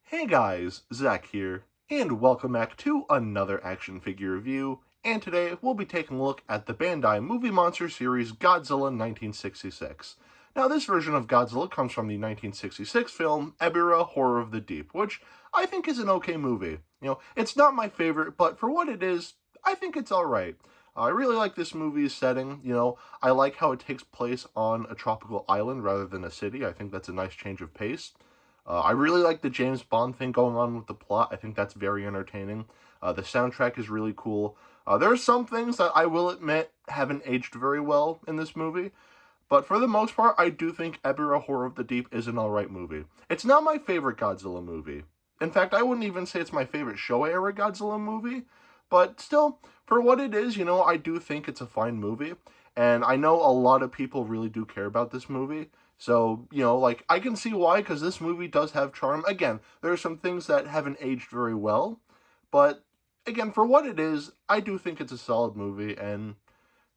Hey guys, Zack here, and welcome back to another action figure review, and today we'll be taking a look at the Bandai movie monster series Godzilla 1966. Now this version of Godzilla comes from the 1966 film Ebirah Horror of the Deep, which I think is an okay movie. It's not my favorite, but for what it is, I think it's alright. I really like this movie's setting, I like how it takes place on a tropical island rather than a city. I think that's a nice change of pace. I really like the James Bond thing going on with the plot. I think that's very entertaining. The soundtrack is really cool. There are some things that I will admit haven't aged very well in this movie, but for the most part, I do think Ebirah Horror of the Deep is an alright movie. It's not my favorite Godzilla movie. In fact, I wouldn't even say it's my favorite Showa-era Godzilla movie, but still, for what it is, I do think it's a fine movie, and I know a lot of people really do care about this movie. So, I can see why, because this movie does have charm. Again, there are some things that haven't aged very well, but again, for what it is, I do think it's a solid movie, and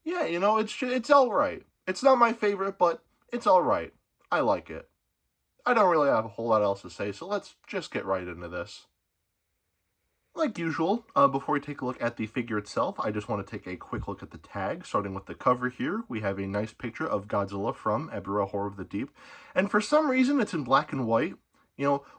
yeah, it's alright. It's not my favorite, but it's alright. I like it. I don't really have a whole lot else to say, so let's just get right into this. Like usual, before we take a look at the figure itself, I just want to take a quick look at the tag. Starting with the cover here, we have a nice picture of Godzilla from Ebirah Horror of the Deep. And for some reason, it's in black and white,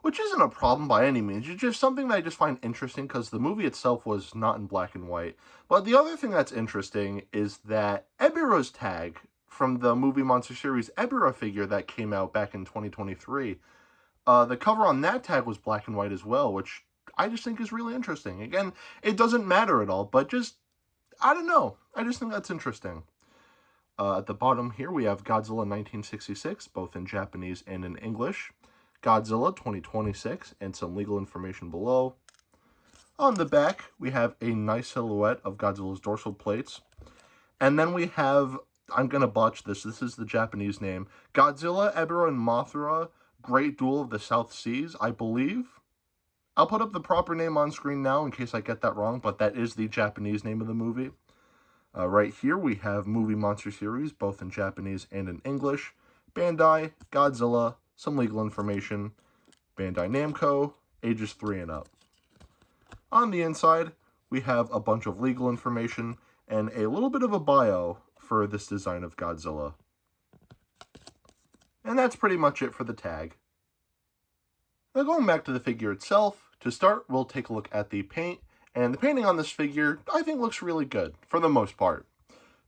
which isn't a problem by any means. It's just something that I just find interesting because the movie itself was not in black and white. But the other thing that's interesting is that Ebirah's tag from the movie monster series Ebirah figure that came out back in 2023, the cover on that tag was black and white as well, which I just think is really interesting. Again, it doesn't matter at all, but just, I don't know. I just think that's interesting. At the bottom here, we have Godzilla 1966, both in Japanese and in English. Godzilla 2026, and some legal information below. On the back, we have a nice silhouette of Godzilla's dorsal plates. And then we have, I'm going to botch this is the Japanese name, Godzilla, Ebirah, and Mothra, Great Duel of the South Seas, I believe. I'll put up the proper name on screen now in case I get that wrong, but that is the Japanese name of the movie. Right here we have Movie Monster Series, both in Japanese and in English. Bandai, Godzilla, some legal information. Bandai Namco, ages 3 and up. On the inside, we have a bunch of legal information and a little bit of a bio for this design of Godzilla. And that's pretty much it for the tag. Now going back to the figure itself, to start, we'll take a look at the paint, and the painting on this figure, I think, looks really good, for the most part.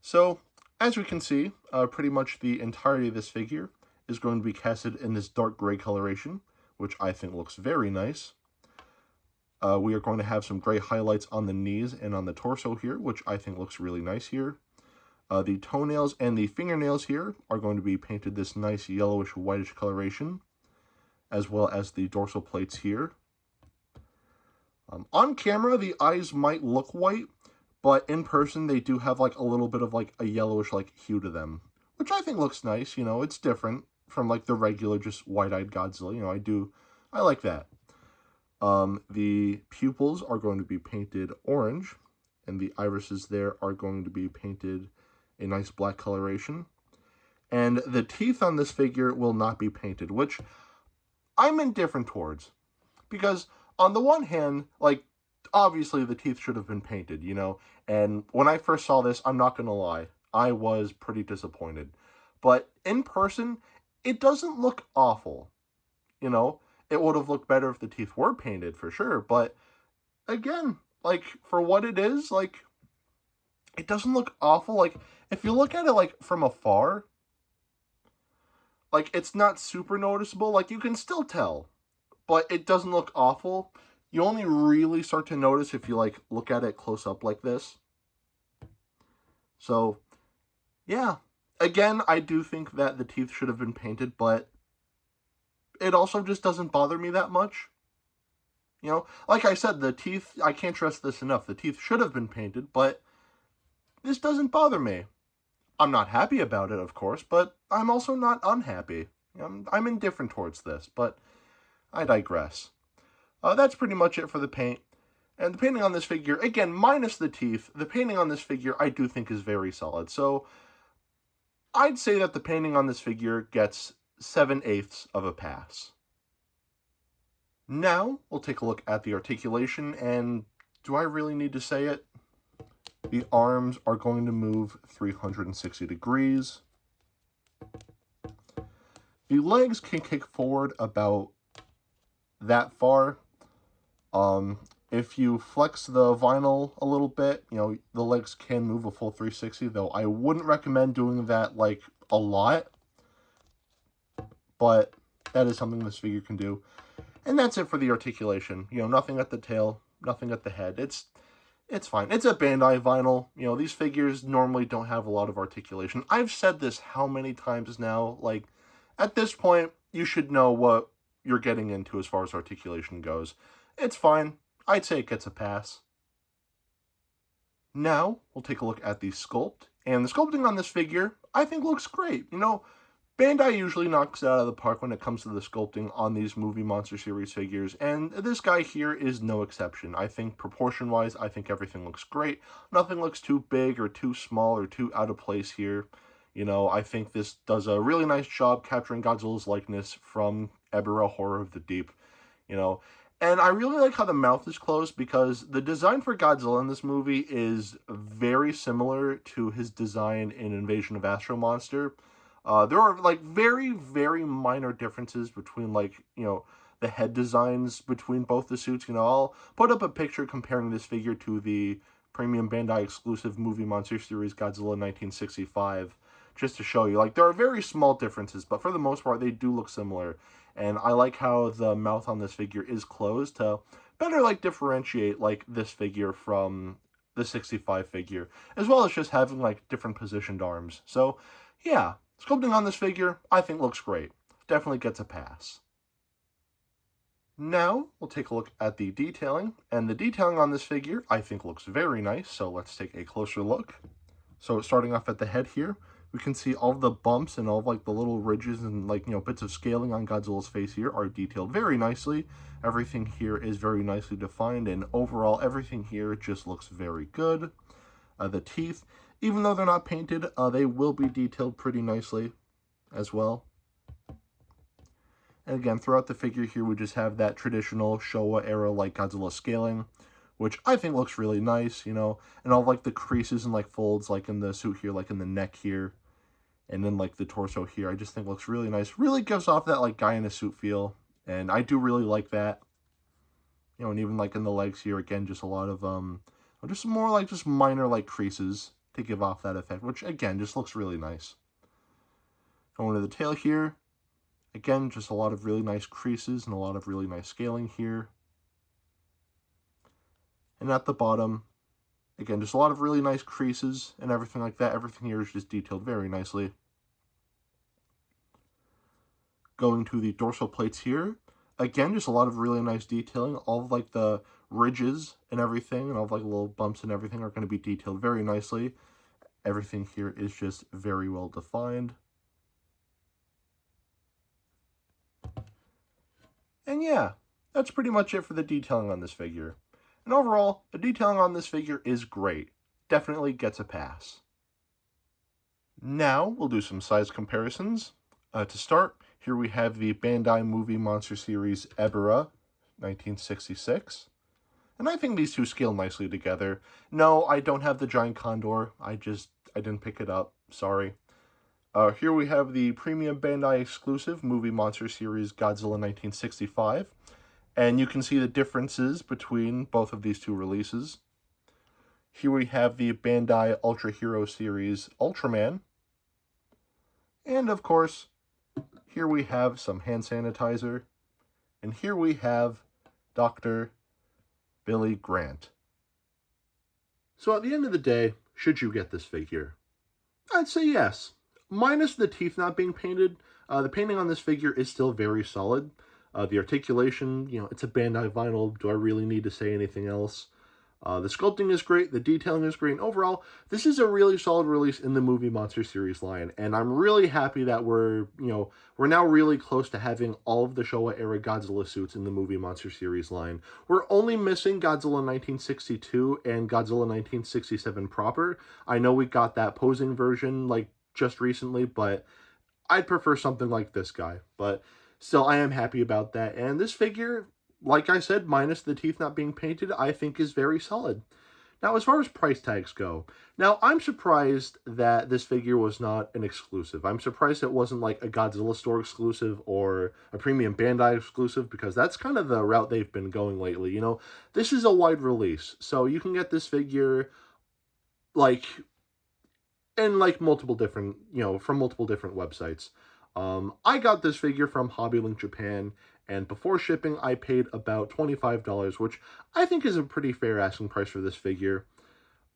So, as we can see, pretty much the entirety of this figure is going to be casted in this dark gray coloration, which I think looks very nice. We are going to have some gray highlights on the knees and on the torso here, which I think looks really nice here. The toenails and the fingernails here are going to be painted this nice yellowish whitish coloration, as well as the dorsal plates here. On camera, the eyes might look white, but in person, they do have like a little bit of like a yellowish like hue to them, which I think looks nice. It's different from like the regular just white-eyed Godzilla. I like that. The pupils are going to be painted orange, and the irises there are going to be painted a nice black coloration. And the teeth on this figure will not be painted, which I'm indifferent towards, because on the one hand, like, obviously the teeth should have been painted, and when I first saw this, I'm not going to lie, I was pretty disappointed. But in person, it doesn't look awful, It would have looked better if the teeth were painted, for sure, but again, like, for what it is, like, it doesn't look awful. Like, if you look at it, like, from afar, like, it's not super noticeable. Like, you can still tell, but it doesn't look awful. You only really start to notice if you, like, look at it close up like this. So, yeah. Again, I do think that the teeth should have been painted, but it also just doesn't bother me that much. Like I said, the teeth, I can't stress this enough. The teeth should have been painted, but this doesn't bother me. I'm not happy about it, of course, but I'm also not unhappy. I'm indifferent towards this, but I digress. That's pretty much it for the paint. And the painting on this figure, again, minus the teeth, the painting on this figure I do think is very solid. So I'd say that the painting on this figure gets 7/8 of a pass. Now, we'll take a look at the articulation, and do I really need to say it? The arms are going to move 360 degrees. The legs can kick forward about that far. If you flex the vinyl a little bit, the legs can move a full 360, though I wouldn't recommend doing that, like, a lot. But that is something this figure can do. And that's it for the articulation. Nothing at the tail, nothing at the head. It's fine. It's a Bandai vinyl. These figures normally don't have a lot of articulation. I've said this how many times now? Like, at this point, you should know what you're getting into as far as articulation goes. It's fine. I'd say it gets a pass. Now, we'll take a look at the sculpt. And the sculpting on this figure, I think, looks great. Bandai usually knocks it out of the park when it comes to the sculpting on these Movie Monster Series figures, and this guy here is no exception. I think proportion-wise, I think everything looks great. Nothing looks too big or too small or too out of place here. I think this does a really nice job capturing Godzilla's likeness from Ebirah Horror of the Deep, And I really like how the mouth is closed, because the design for Godzilla in this movie is very similar to his design in Invasion of Astro Monster. There are, like, very, very minor differences between, the head designs between both the suits. I'll put up a picture comparing this figure to the premium Bandai exclusive Movie Monster Series Godzilla 1965, just to show you. There are very small differences, but for the most part, they do look similar. And I like how the mouth on this figure is closed to better, differentiate, this figure from the 65 figure, as well as just having, different positioned arms. So, yeah. Sculpting on this figure, I think, looks great. Definitely gets a pass. Now, we'll take a look at the detailing. And the detailing on this figure, I think, looks very nice. So let's take a closer look. So starting off at the head here, we can see all of the bumps and all of, the little ridges and, bits of scaling on Godzilla's face here are detailed very nicely. Everything here is very nicely defined, and overall, everything here just looks very good. The teeth, even though they're not painted, they will be detailed pretty nicely as well. And again, throughout the figure here, we just have that traditional Showa era, Godzilla scaling, which I think looks really nice, and all the creases and folds, in the suit here, in the neck here, and then the torso here, I just think looks really nice. Really gives off that guy in a suit feel, and I do really like that. And even in the legs here, again, just a lot of just more just minor creases to give off that effect, which again just looks really nice. Going to the tail here, again, just a lot of really nice creases and a lot of really nice scaling here. And at the bottom, again, just a lot of really nice creases and everything like that. Everything here is just detailed very nicely. Going to the dorsal plates here, again, just a lot of really nice detailing. All of the ridges and everything, and all of the little bumps and everything are going to be detailed very nicely. Everything here is just very well defined. And yeah, that's pretty much it for the detailing on this figure. And overall, the detailing on this figure is great. Definitely gets a pass. Now, we'll do some size comparisons. To start, here we have the Bandai Movie Monster Series Ebirah 1966. And I think these two scale nicely together. No, I don't have the giant condor. I didn't pick it up. Sorry. Here we have the premium Bandai exclusive Movie Monster Series Godzilla 1965. And you can see the differences between both of these two releases. Here we have the Bandai Ultra Hero Series Ultraman. And of course, here we have some hand sanitizer. And here we have Dr. Billy Grant. So at the end of the day, should you get this figure? I'd say yes. Minus the teeth not being painted, the painting on this figure is still very solid. The articulation, it's a Bandai vinyl. Do I really need to say anything else? The sculpting is great. The detailing is great. And overall, this is a really solid release in the Movie Monster Series line. And I'm really happy that we're now really close to having all of the Showa era Godzilla suits in the Movie Monster Series line. We're only missing Godzilla 1962 and Godzilla 1967 proper. I know we got that posing version just recently, but I'd prefer something like this guy. But still, I am happy about that. And this figure, like I said, minus the teeth not being painted, I think is very solid. Now, as far as price tags go, now I'm surprised that this figure was not an exclusive. I'm surprised it wasn't like a Godzilla store exclusive or a premium Bandai exclusive, because that's kind of the route they've been going lately. You know, this is a wide release, so you can get this figure like in like multiple different, from multiple different websites. I got this figure from HobbyLink Japan, and before shipping, I paid about $25, which I think is a pretty fair asking price for this figure.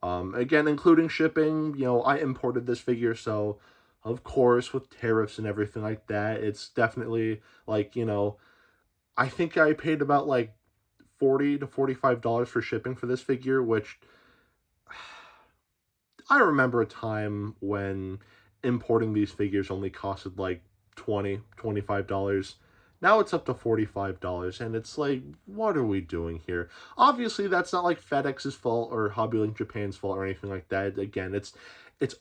Again, including shipping, I imported this figure, so of course, with tariffs and everything like that, it's definitely like, I think I paid about like $40 to $45 for shipping for this figure, which I remember a time when importing these figures only costed like $20, $25. Now it's up to $45, and it's like, what are we doing here? Obviously, that's not like FedEx's fault or HobbyLink Japan's fault or anything like that. Again, it's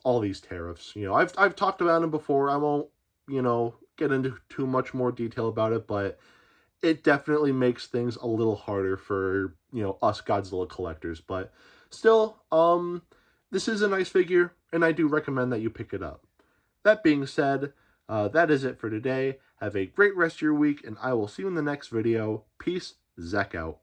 all these tariffs. I've talked about them before. I won't, get into too much more detail about it, but it definitely makes things a little harder for, us Godzilla collectors. But still, this is a nice figure, and I do recommend that you pick it up. That being said, that is it for today. Have a great rest of your week, and I will see you in the next video. Peace, Zack out.